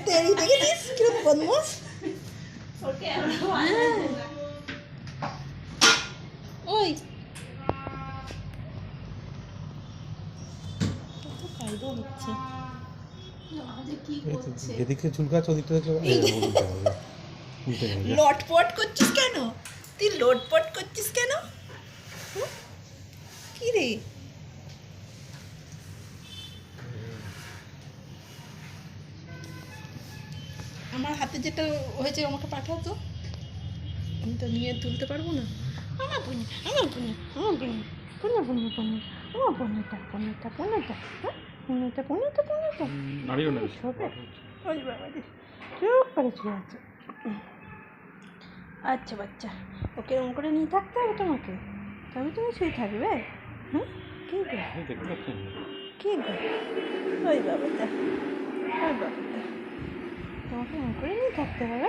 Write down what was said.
তেরি দেখেছিস কিরকম বদমাস। ওই কায়দা হচ্ছে যেদিকে চুলকাছ ওদিকটা লটপট করছিস কেন? তুই লটপট করছিস কেন? কি রে আমার হাতে যেটা হয়েছে আমাকে পাঠাও তো, আমি তো নিয়ে তুলতে পারবো না। আমার বোন আমার বোন আমার বোন পনে পনে পনে আমার বোনটা পনেটা পনেটা হ্যাঁ পনেটা পনেটা পনেটা নাড়িও না ওই বাবা রে চুপ করে শুয়ে আছে। আচ্ছা বাচ্চা ওকে এরকম করে নিয়ে থাকতে হবে তোমাকে, তবে তুমি শুয়ে থাকবে। হুম কি গো কি গো ওই বাবাটা ওই বাবাটা তোমাকে এরকম করে নিয়ে থাকতে হবে।